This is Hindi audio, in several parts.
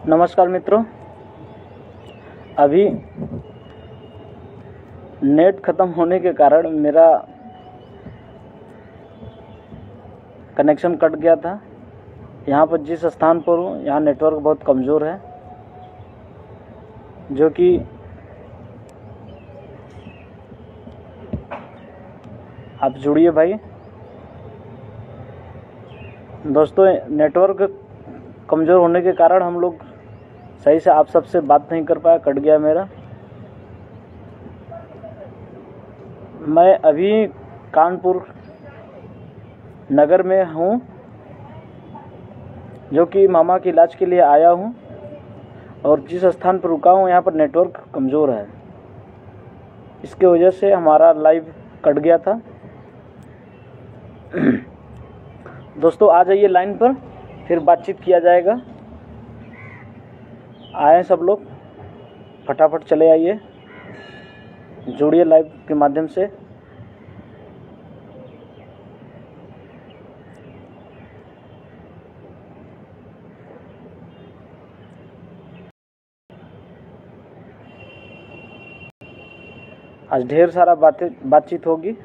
नमस्कार मित्रों, अभी नेट ख़त्म होने के कारण मेरा कनेक्शन कट गया था। यहाँ पर जिस स्थान पर हूँ यहाँ नेटवर्क बहुत कमज़ोर है, जो कि आप जुड़िए भाई। दोस्तों, नेटवर्क कमज़ोर होने के कारण हम लोग सही से आप सबसे बात नहीं कर पाया, कट गया मेरा। मैं अभी कानपुर नगर में हूँ, जो कि मामा के इलाज के लिए आया हूँ, और जिस स्थान पर रुका हूँ यहाँ पर नेटवर्क कमज़ोर है। इसके वजह से हमारा लाइव कट गया था। दोस्तों, आ जाइए लाइन पर, फिर बातचीत किया जाएगा। आए सब लोग, फटाफट चले आइए, जुड़िए लाइव के माध्यम से। आज ढेर सारा बातचीत होगी।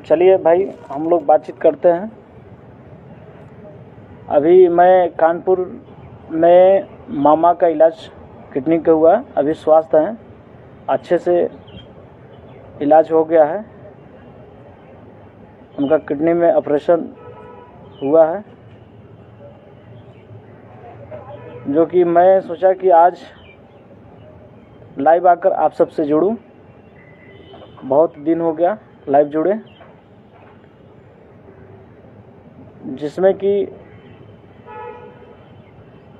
चलिए भाई, हम लोग बातचीत करते हैं। अभी मैं कानपुर में मामा का इलाज किडनी का हुआ है, अभी स्वस्थ हैं, अच्छे से इलाज हो गया है। उनका किडनी में ऑपरेशन हुआ है, जो कि मैं सोचा कि आज लाइव आकर आप सबसे जुड़ूं। बहुत दिन हो गया लाइव जुड़े, जिसमें कि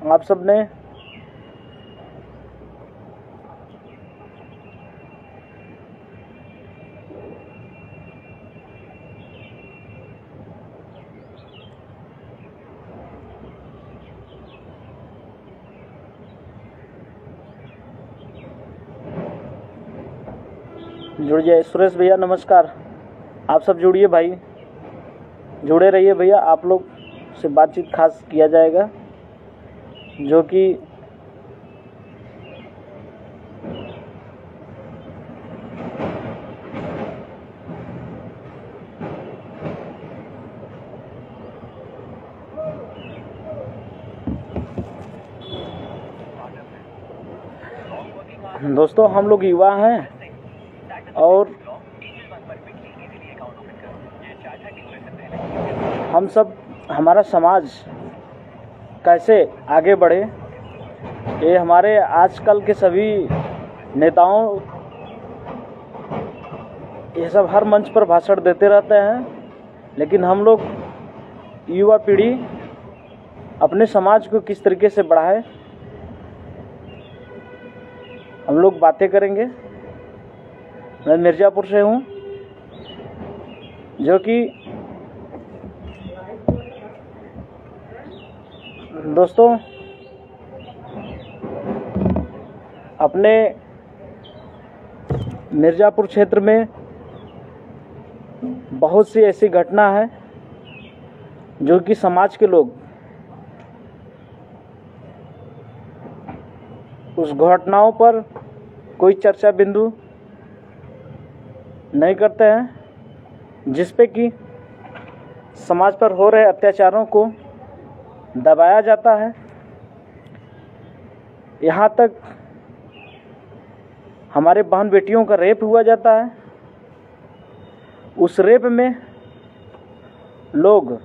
आप सब ने जुड़ जाए। सुरेश भैया नमस्कार, आप सब जुड़िए भाई, जुड़े रहिए भैया। आप लोग से बातचीत खास किया जाएगा, जो कि दोस्तों, हम लोग युवा हैं और हम सब, हमारा समाज कैसे आगे बढ़े, ये हमारे आजकल के सभी नेताओं ये सब हर मंच पर भाषण देते रहते हैं, लेकिन हम लोग युवा पीढ़ी अपने समाज को किस तरीके से बढ़ाए, हम लोग बातें करेंगे। मैं मिर्ज़ापुर से हूँ, जो कि दोस्तों अपने मिर्ज़ापुर क्षेत्र में बहुत सी ऐसी घटना है जो कि समाज के लोग उस घटनाओं पर कोई चर्चा बिंदु नहीं करते हैं, जिस पे कि समाज पर हो रहे अत्याचारों को दबाया जाता है। यहाँ तक हमारे बहन बेटियों का रेप हुआ जाता है। उस रेप में लोग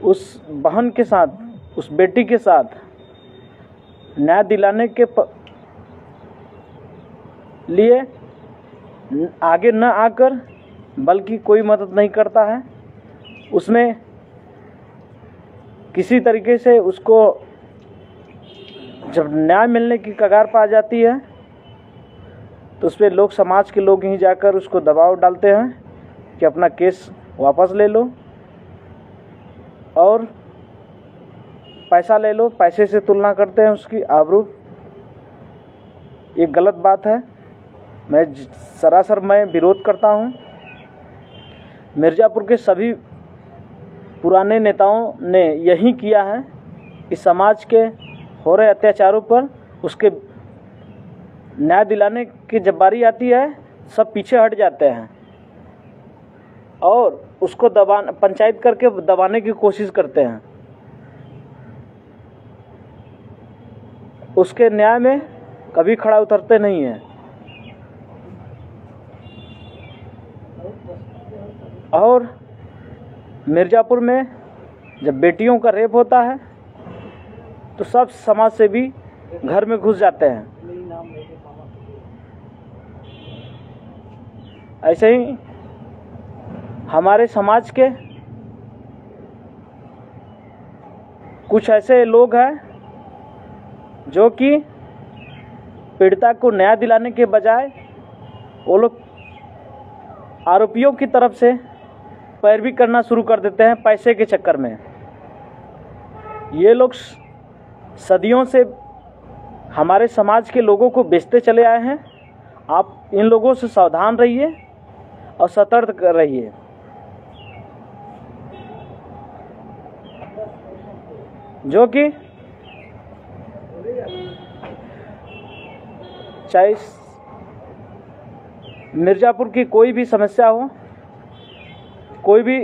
उस बहन के साथ, उस बेटी के साथ न्याय दिलाने के लिए आगे न आकर, बल्कि कोई मदद नहीं करता है। उसमें किसी तरीके से उसको जब न्याय मिलने की कगार पर आ जाती है, तो उस पर लोग, समाज के लोग ही जाकर उसको दबाव डालते हैं कि अपना केस वापस ले लो और पैसा ले लो। पैसे से तुलना करते हैं उसकी आबरू। ये गलत बात है। सरासर मैं विरोध करता हूँ। मिर्ज़ापुर के सभी पुराने नेताओं ने यही किया है कि समाज के हो रहे अत्याचारों पर उसके न्याय दिलाने की जब बारी आती है सब पीछे हट जाते हैं और उसको पंचायत करके दबाने की कोशिश करते हैं। उसके न्याय में कभी खड़ा उतरते नहीं हैं। और मिर्ज़ापुर में जब बेटियों का रेप होता है तो सब समाज से भी घर में घुस जाते हैं। ऐसे ही हमारे समाज के कुछ ऐसे लोग हैं जो कि पीड़िता को न्याय दिलाने के बजाय वो लोग आरोपियों की तरफ से पैरवी करना शुरू कर देते हैं पैसे के चक्कर में। ये लोग सदियों से हमारे समाज के लोगों को बेचते चले आए हैं। आप इन लोगों से सावधान रहिए और सतर्क रहिए। जो कि चाहे मिर्ज़ापुर की कोई भी समस्या हो, कोई भी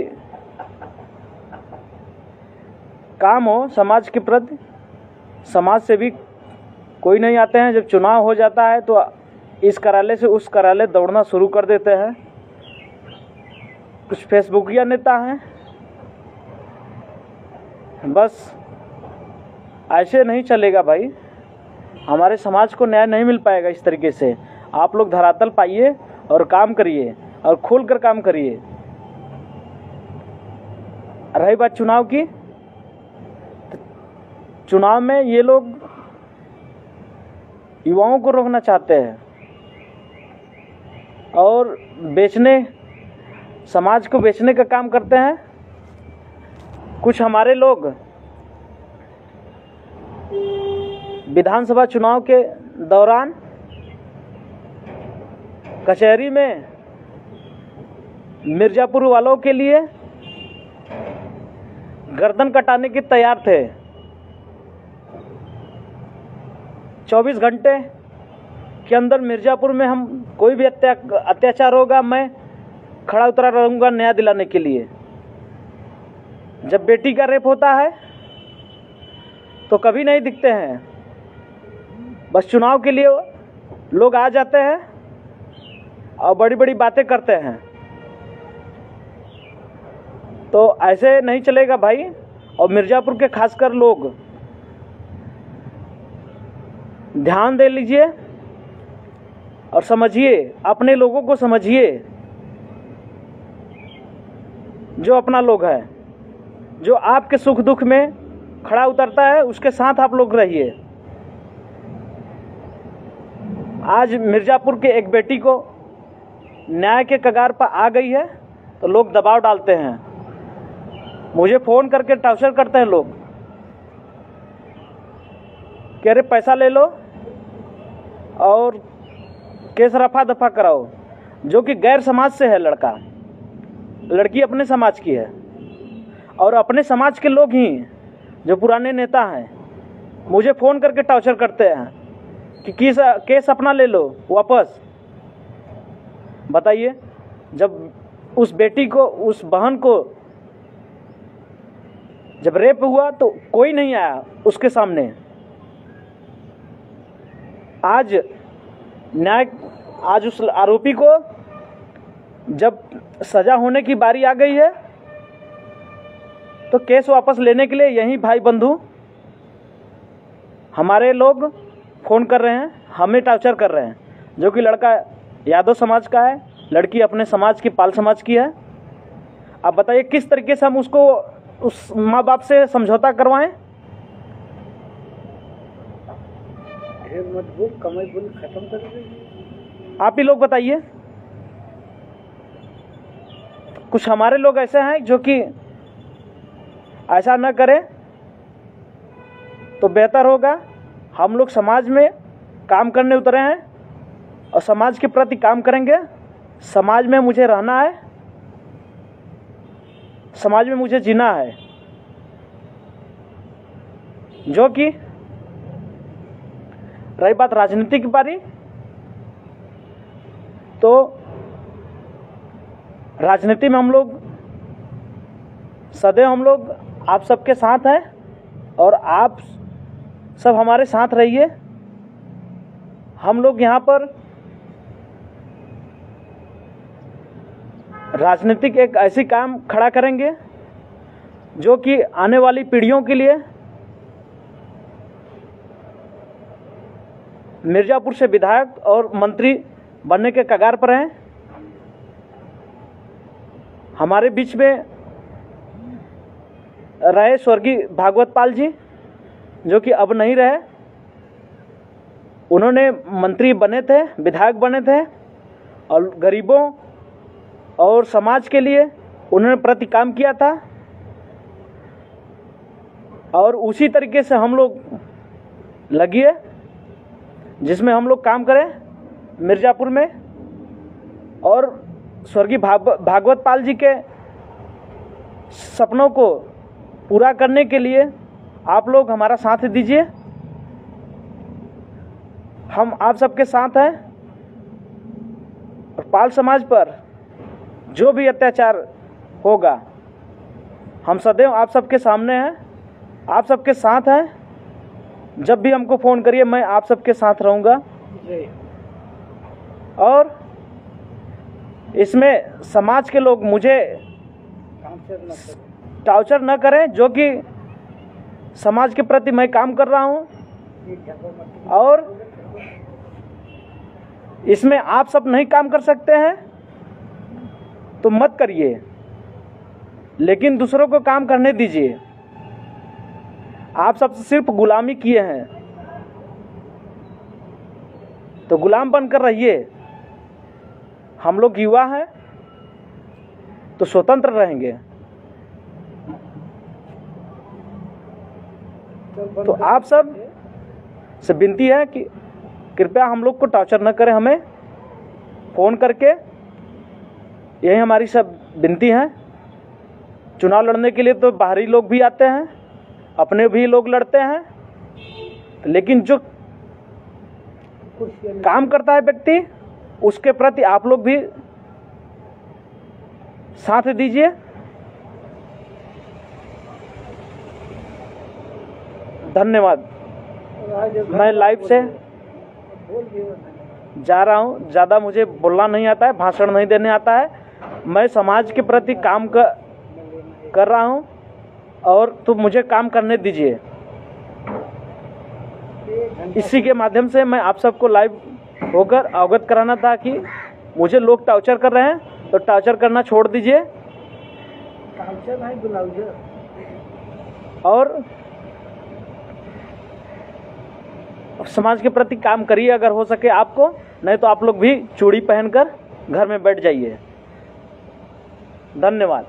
काम हो समाज के प्रति, समाज से भी कोई नहीं आते हैं। जब चुनाव हो जाता है तो इस कार्यालय से उस कार्यालय दौड़ना शुरू कर देते हैं। कुछ फेसबुकिया नेता हैं, बस ऐसे नहीं चलेगा भाई। हमारे समाज को न्याय नहीं मिल पाएगा इस तरीके से। आप लोग धरातल पाइए और काम करिए और खुल कर काम करिए। रही बात चुनाव की, तो चुनाव में ये लोग युवाओं को रोकना चाहते हैं और समाज को बेचने का काम करते हैं। कुछ हमारे लोग विधानसभा चुनाव के दौरान कचहरी में मिर्ज़ापुर वालों के लिए गर्दन कटाने के तैयार थे। 24 घंटे के अंदर मिर्ज़ापुर में हम कोई भी अत्याचार होगा मैं खड़ा उतरा रहूँगा न्याय दिलाने के लिए। जब बेटी का रेप होता है तो कभी नहीं दिखते हैं, बस चुनाव के लिए लोग आ जाते हैं और बड़ी बड़ी बातें करते हैं। तो ऐसे नहीं चलेगा भाई। और मिर्ज़ापुर के खासकर लोग ध्यान दे लीजिए और समझिए, अपने लोगों को समझिए। जो अपना लोग है, जो आपके सुख दुख में खड़ा उतरता है, उसके साथ आप लोग रहिए। आज मिर्ज़ापुर के एक बेटी को न्याय के कगार पर आ गई है तो लोग दबाव डालते हैं। मुझे फ़ोन करके टॉर्चर करते हैं लोग, कह रहे पैसा ले लो और केस रफा दफा कराओ। जो कि गैर समाज से है लड़का, लड़की अपने समाज की है। और अपने समाज के लोग ही जो पुराने नेता हैं मुझे फ़ोन करके टॉर्चर करते हैं कि केस अपना ले लो वापस। बताइए, जब उस बेटी को, उस बहन को जब रेप हुआ तो कोई नहीं आया उसके सामने। आज उस आरोपी को जब सजा होने की बारी आ गई है तो केस वापस लेने के लिए यही भाई बंधु हमारे लोग फ़ोन कर रहे हैं, हमें टॉर्चर कर रहे हैं। जो कि लड़का यादव समाज का है, लड़की अपने समाज की, पाल समाज की है। अब बताइए किस तरीके से हम उसको उस माँ बाप से समझौता करवाएं। खत्म कर, आप ही लोग बताइए। कुछ हमारे लोग ऐसे हैं जो कि ऐसा न करें तो बेहतर होगा। हम लोग समाज में काम करने उतरे हैं और समाज के प्रति काम करेंगे। समाज में मुझे रहना है, समाज में मुझे जीना है। जो कि रही बात राजनीति की बारी, तो राजनीति में हम लोग सदैव आप सबके साथ हैं और आप सब हमारे साथ रहिए। हम लोग यहाँ पर राजनीतिक एक ऐसी काम खड़ा करेंगे जो कि आने वाली पीढ़ियों के लिए मिर्ज़ापुर से विधायक और मंत्री बनने के कगार पर हैं। हमारे बीच में रहे स्वर्गीय भागवत पाल जी, जो कि अब नहीं रहे। उन्होंने मंत्री बने थे, विधायक बने थे और गरीबों और समाज के लिए उन्होंने प्रति काम किया था। और उसी तरीके से हम लोग लगिए जिसमें हम लोग काम करें मिर्ज़ापुर में, और स्वर्गीय भागवत पाल जी के सपनों को पूरा करने के लिए आप लोग हमारा साथ दीजिए। हम आप सबके साथ हैं और पाल समाज पर जो भी अत्याचार होगा हम सदैव आप सबके सामने हैं, आप सबके साथ हैं। जब भी हमको फ़ोन करिए, मैं आप सबके साथ रहूँगा। और इसमें समाज के लोग मुझे टॉर्चर न करें, जो कि समाज के प्रति मैं काम कर रहा हूं। और इसमें आप सब नहीं काम कर सकते हैं तो मत करिए, लेकिन दूसरों को काम करने दीजिए। आप सब सिर्फ गुलामी किए हैं तो गुलाम बनकर रहिए। हम लोग युवा हैं तो स्वतंत्र रहेंगे। तो आप सब से विनती है कि कृपया हम लोग को टॉर्चर न करें, हमें फ़ोन करके। यही हमारी सब विनती है। चुनाव लड़ने के लिए तो बाहरी लोग भी आते हैं, अपने भी लोग लड़ते हैं, लेकिन जो काम करता है व्यक्ति उसके प्रति आप लोग भी साथ दीजिए। धन्यवाद। मैं लाइव से जा रहा हूँ। ज़्यादा मुझे बोलना नहीं आता है, भाषण नहीं देने आता है। मैं समाज के प्रति काम कर रहा हूँ और तो मुझे काम करने दीजिए। इसी के माध्यम से मैं आप सबको लाइव होकर अवगत कराना था कि मुझे लोग टॉर्चर कर रहे हैं तो टॉर्चर करना छोड़ दीजिए और समाज के प्रति काम करिए अगर हो सके आपको। नहीं तो आप लोग भी चूड़ी पहनकर घर में बैठ जाइए। धन्यवाद।